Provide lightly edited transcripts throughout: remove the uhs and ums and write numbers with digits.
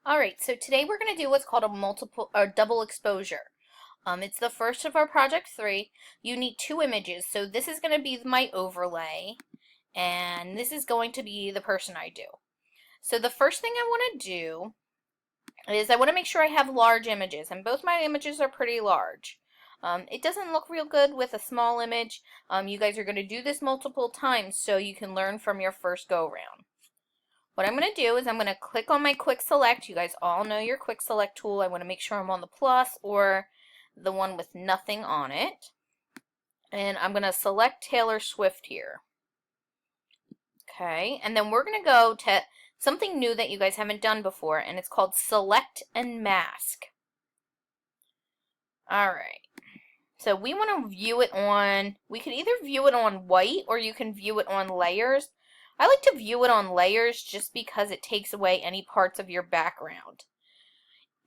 Alright, so today we're going to do what's called a multiple or double exposure. It's the first of our project 3. You need 2 images, so this is going to be my overlay, and this is going to be the person I do. So the first thing I want to do is I want to make sure I have large images, and both my images are pretty large. It doesn't look real good with a small image. You guys are going to do this multiple times so you can learn from your first go-round. What I'm going to do is I'm going to click on my quick select. You guys all know your quick select tool. I want to make sure I'm on the plus or the one with nothing on it. And I'm going to select Taylor Swift here. Okay, and then we're going to go to something new that you guys haven't done before, and it's called Select and Mask. Alright, so we want to view it on, we can either view it on white or you can view it on layers. I like to view it on layers just because it takes away any parts of your background.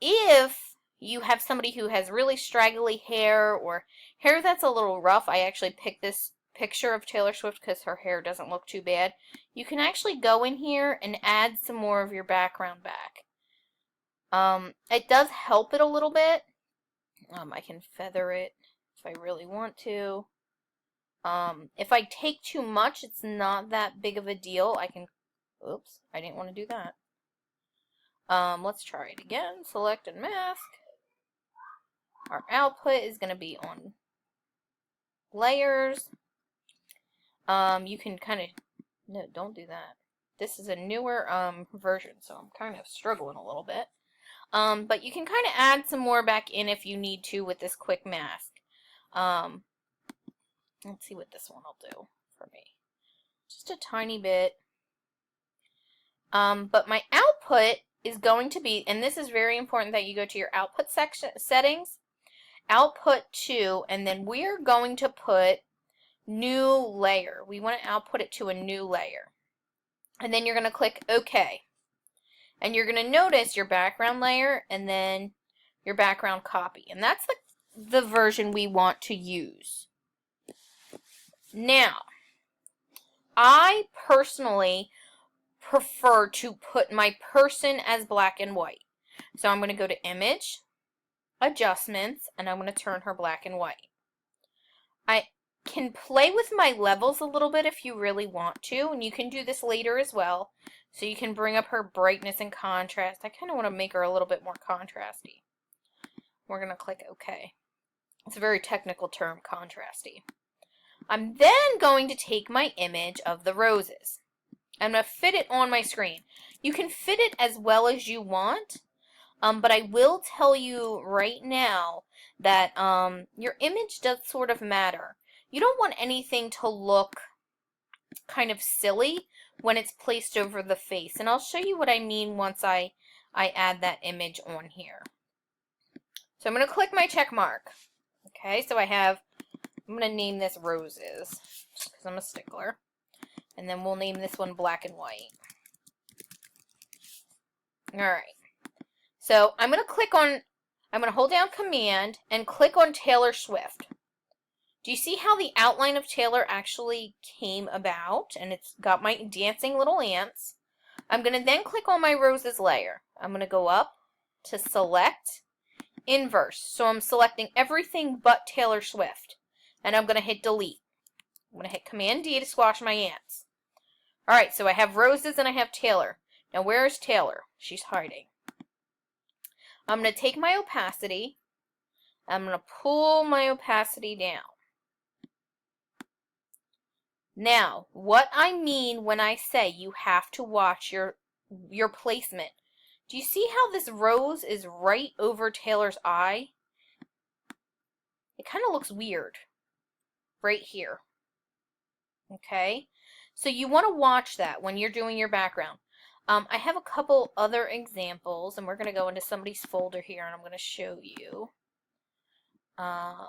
If you have somebody who has really straggly hair or hair that's a little rough, I actually picked this picture of Taylor Swift because her hair doesn't look too bad. You can actually go in here and add some more of your background back. It does help it a little bit. I can feather it if I really want to. If I take too much, it's not that big of a deal. I can, oops, I didn't want to do that. Let's try it again. Select and mask. Our output is going to be on layers. You can kind of, no, don't do that. This is a newer version, so I'm kind of struggling a little bit. But you can kind of add some more back in if you need to with this quick mask. Let's see what this one will do for me. Just a tiny bit. But my output is going to be, and this is very important that you go to your output section settings, output 2, and then we're going to put new layer. We want to output it to a new layer. And then you're going to click OK. And you're going to notice your background layer and then your background copy. And that's the version we want to use. Now, I personally prefer to put my person as black and white. So I'm going to go to Image, Adjustments, and I'm going to turn her black and white. I can play with my levels a little bit if you really want to, and you can do this later as well. So you can bring up her brightness and contrast. I kind of want to make her a little bit more contrasty. We're going to click OK. It's a very technical term, contrasty. I'm then going to take my image of the roses. I'm going to fit it on my screen. You can fit it as well as you want, but I will tell you right now that your image does sort of matter. You don't want anything to look kind of silly when it's placed over the face, and I'll show you what I mean once I add that image on here. So I'm going to click my check mark. Okay, so I'm going to name this Roses because I'm a stickler. And then we'll name this one Black and White. Alright. So I'm going to hold down Command and click on Taylor Swift. Do you see how the outline of Taylor actually came about? And it's got my dancing little ants. I'm going to then click on my Roses layer. I'm going to go up to Select, Inverse. So I'm selecting everything but Taylor Swift. And I'm going to hit Delete. I'm going to hit Command D to squash my ants. Alright, so I have Roses and I have Taylor. Now where is Taylor? She's hiding. I'm going to take my opacity. I'm going to pull my opacity down. Now, what I mean when I say you have to watch your placement. Do you see how this rose is right over Taylor's eye? It kind of looks weird. Right here. Okay? So you want to watch that when you're doing your background. I have a couple other examples, and we're going to go into somebody's folder here, and I'm going to show you. Block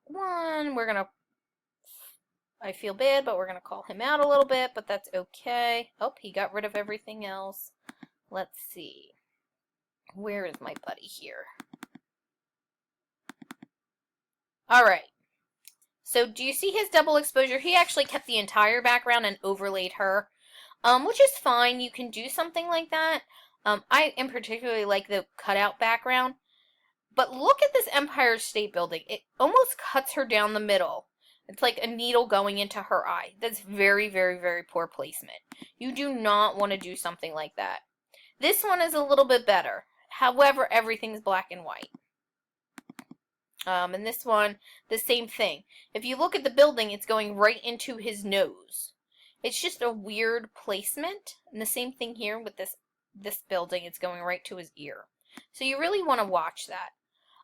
1, we're going to, I feel bad, but we're going to call him out a little bit, but that's okay. Oh, he got rid of everything else. Let's see. Where is my buddy here? Alright. So do you see his double exposure? He actually kept the entire background and overlaid her, which is fine. You can do something like that. I in particularly like the cutout background. But look at this Empire State Building. It almost cuts her down the middle. It's like a needle going into her eye. That's very, very, very poor placement. You do not want to do something like that. This one is a little bit better. However, everything's black and white. And this one, the same thing. If you look at the building, it's going right into his nose. It's just a weird placement. And the same thing here with this building. It's going right to his ear. So you really want to watch that.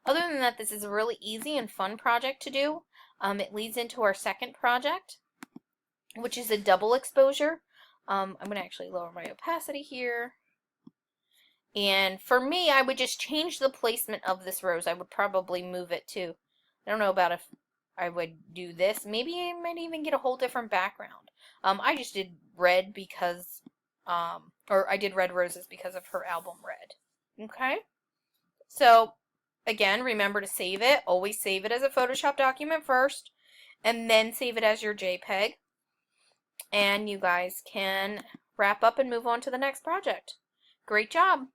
Other than that, this is a really easy and fun project to do. It leads into our second project, which is a double exposure. I'm going to actually lower my opacity here. And for me, I would just change the placement of this rose. I would probably move it to, I don't know about if I would do this. Maybe I might even get a whole different background. I just did red because, or I did red roses because of her album Red. Okay? So, again, remember to save it. Always save it as a Photoshop document first, and then save it as your JPEG. And you guys can wrap up and move on to the next project. Great job!